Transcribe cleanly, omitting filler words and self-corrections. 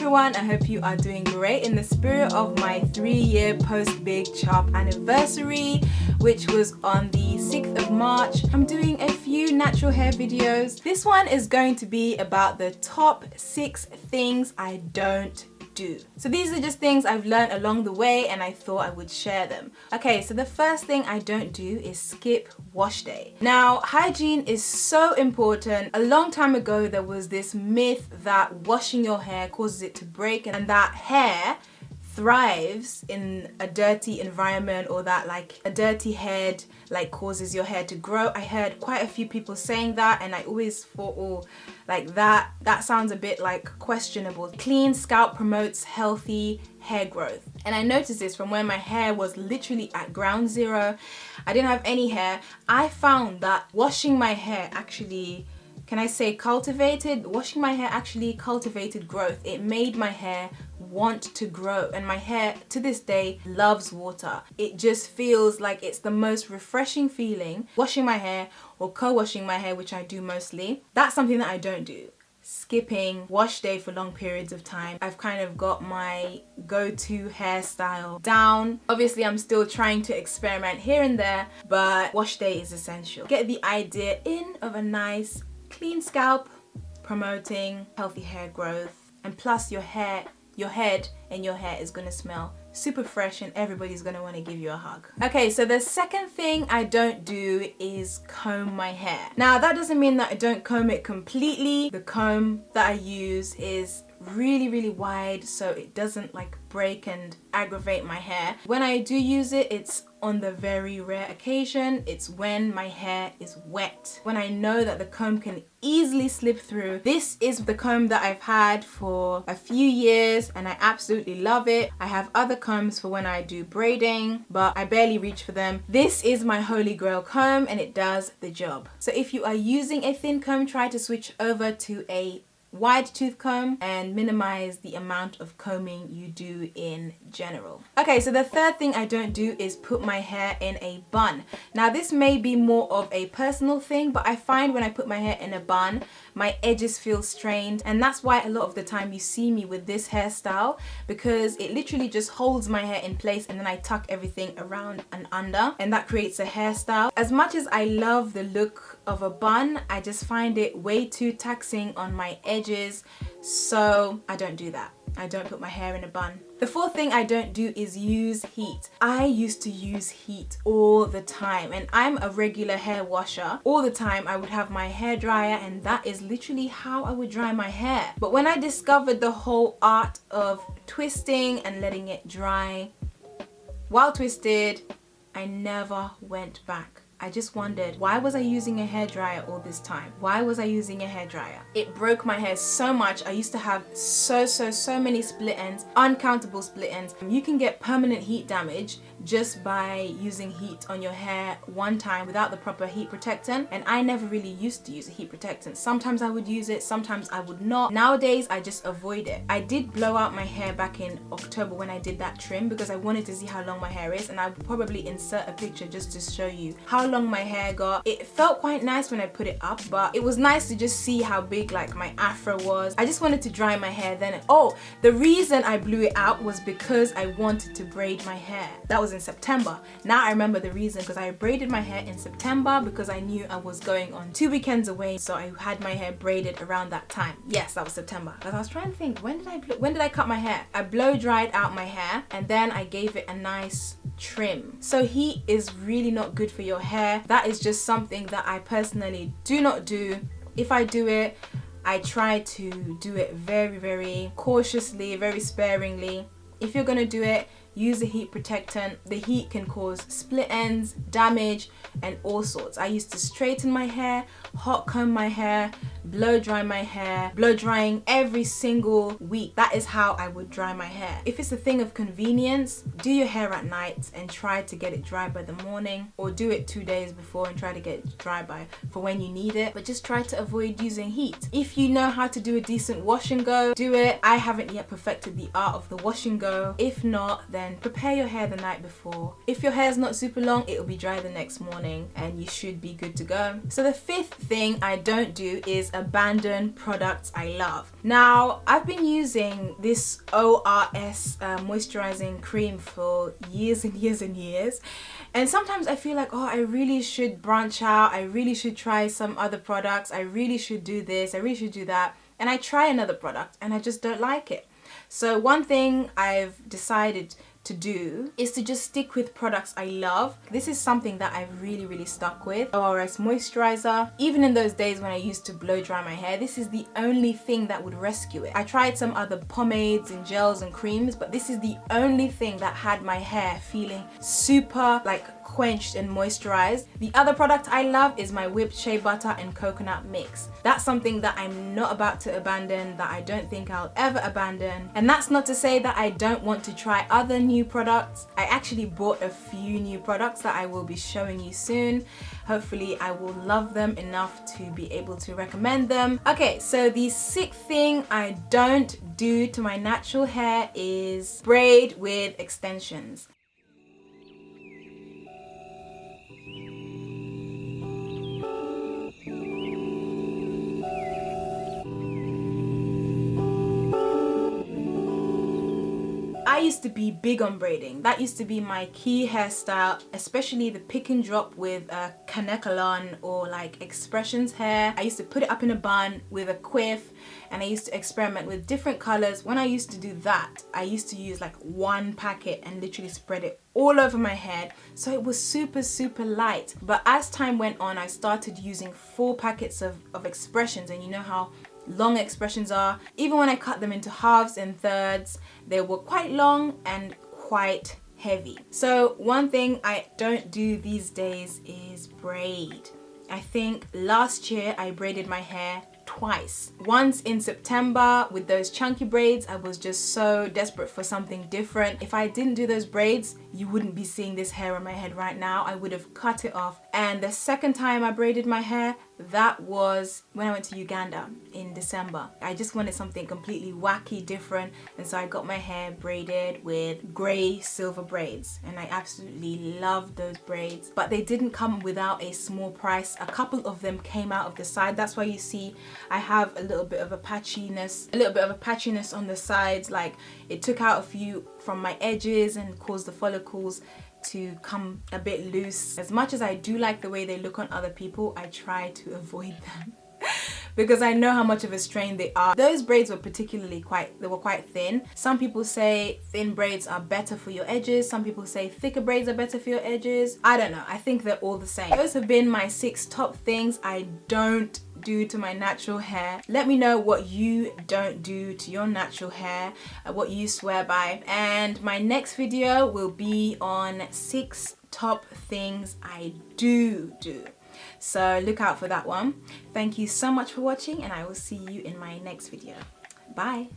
everyone, I hope you are doing great in the spirit of my 3-year post big chop anniversary, which was on the 6th of March. I'm doing a few natural hair videos. This one is going to be about the top 6 things I don't do. So these are just things I've learned along the way and I thought I would share them. Okay, so the first thing I don't do is skip wash day. Now, hygiene is so important. A long time ago, there was this myth that washing your hair causes it to break and that hair thrives in a dirty environment, or that like a dirty head like causes your hair to grow. I heard quite a few people saying that and I always thought, oh, like that sounds a bit like questionable. Clean scalp promotes healthy hair growth. And I noticed this from when my hair was literally at ground zero. I didn't have any hair. I found that washing my hair actually, can I say cultivated? Washing my hair actually cultivated growth. It made my hair want to grow, and my hair to this day loves water. It just feels like it's the most refreshing feeling. Washing my hair or co-washing my hair, which I do mostly, that's something that I don't do. Skipping wash day for long periods of time. I've kind of got my go-to hairstyle down. Obviously, I'm still trying to experiment here and there, but wash day is essential. Get the idea in of a nice clean scalp, promoting healthy hair growth, and plus your head and your hair is gonna smell super fresh and everybody's gonna want to give you a hug. Okay, so the second thing I don't do is comb my hair. Now, that doesn't mean that I don't comb it completely. The comb that I use is really wide so it doesn't like break and aggravate my hair. When I do use it, it's on the very rare occasion. It's when my hair is wet, when I know that the comb can easily slip through. This is the comb that I've had for a few years and I absolutely love it. I have other combs for when I do braiding, but I barely reach for them. This is my holy grail comb and it does the job. So if you are using a thin comb, try to switch over to a wide tooth comb and minimize the amount of combing you do in general. Okay, so the third thing I don't do is put my hair in a bun. Now, this may be more of a personal thing, but I find when I put my hair in a bun, my edges feel strained, and that's why a lot of the time you see me with this hairstyle, because it literally just holds my hair in place and then I tuck everything around and under, and that creates a hairstyle. As much as I love the look of a bun, I just find it way too taxing on my edges, so I don't do that. I don't put my hair in a bun. The fourth thing I don't do is use heat. I used to use heat all the time and I'm a regular hair washer. All the time I would have my hair dryer and that is literally how I would dry my hair. But when I discovered the whole art of twisting and letting it dry while twisted, I never went back. I just wondered, why was I using a hairdryer all this time? Why was I using a hairdryer? It broke my hair so much. I used to have so many split ends, uncountable split ends. You can get permanent heat damage just by using heat on your hair one time without the proper heat protectant, and I never really used to use a heat protectant. Sometimes I would use it, sometimes I would not. Nowadays I just avoid it. I did blow out my hair back in October when I did that trim because I wanted to see how long my hair is, and I will probably insert a picture just to show you how long my hair got. It felt quite nice when I put it up, but it was nice to just see how big like my afro was. I just wanted to dry my hair then. Oh, the reason I blew it out was because I wanted to braid my hair. That was in September. Now I remember the reason, because I braided my hair in September because I knew I was going on 2 weekends away, so I had my hair braided around that time. Yes, that was September. Because I was trying to think, when did I cut my hair? I blow dried out my hair and then I gave it a nice trim. So heat is really not good for your hair. That is just something that I personally do not do. If I do it, I try to do it very cautiously, very sparingly. If you're gonna do it, use a heat protectant. The heat can cause split ends, damage, and all sorts. I used to straighten my hair, hot comb my hair, blow dry my hair, blow drying every single week. That is how I would dry my hair. If it's a thing of convenience, do your hair at night and try to get it dry by the morning, or do it 2 days before and try to get it dry for when you need it, but just try to avoid using heat. If you know how to do a decent wash and go, do it. I haven't yet perfected the art of the wash and go. If not, then prepare your hair the night before. If your hair is not super long, it will be dry the next morning and you should be good to go. So the fifth thing I don't do is abandoned products I love. Now, I've been using this ORS moisturizing cream for years and years and years. And sometimes I feel like, oh, I really should branch out. I really should try some other products. I really should do this. I really should do that. And I try another product and I just don't like it. So one thing I've decided to do is to just stick with products I love. This is something that I've really stuck with. ORS moisturizer. Even in those days when I used to blow dry my hair, this is the only thing that would rescue it. I tried some other pomades and gels and creams, but this is the only thing that had my hair feeling super like quenched and moisturized. The other product I love is my whipped shea butter and coconut mix. That's something that I'm not about to abandon, that I don't think I'll ever abandon. And that's not to say that I don't want to try other new products. I actually bought a few new products that I will be showing you soon. Hopefully I will love them enough to be able to recommend them. Okay, so the sixth thing I don't do to my natural hair is braid with extensions. I used to be big on braiding. That used to be my key hairstyle, especially the pick and drop with a kanekalon or like expressions hair. I used to put it up in a bun with a quiff, and I used to experiment with different colors. When I used to do that, I used to use like one packet and literally spread it all over my head, so it was super light. But as time went on, I started using 4 packets of expressions, and you know how long expressions are. Even when I cut them into halves and thirds, they were quite long and quite heavy. So one thing I don't do these days is braid. I think last year I braided my hair twice. Once in September with those chunky braids. I was just so desperate for something different. If I didn't do those braids, you wouldn't be seeing this hair on my head right now. I would have cut it off. And the second time I braided my hair, that was when I went to Uganda in December. I just wanted something completely wacky, different, and so I got my hair braided with grey silver braids, and I absolutely loved those braids. But they didn't come without a small price. A couple of them came out of the side. That's why you see I have a little bit of a patchiness on the sides. Like, it took out a few from my edges and caused the follicles to come a bit loose. As much as I do like the way they look on other people, I try to avoid them because I know how much of a strain they are. Those braids were particularly quite thin. Some people say thin braids are better for your edges. Some people say thicker braids are better for your edges. I don't know. I think they're all the same. Those have been my 6 top things I don't do to my natural hair. Let me know what you don't do to your natural hair, what you swear by, and my next video will be on 6 top things I do. So look out for that one. Thank you so much for watching, and I will see you in my next video. Bye.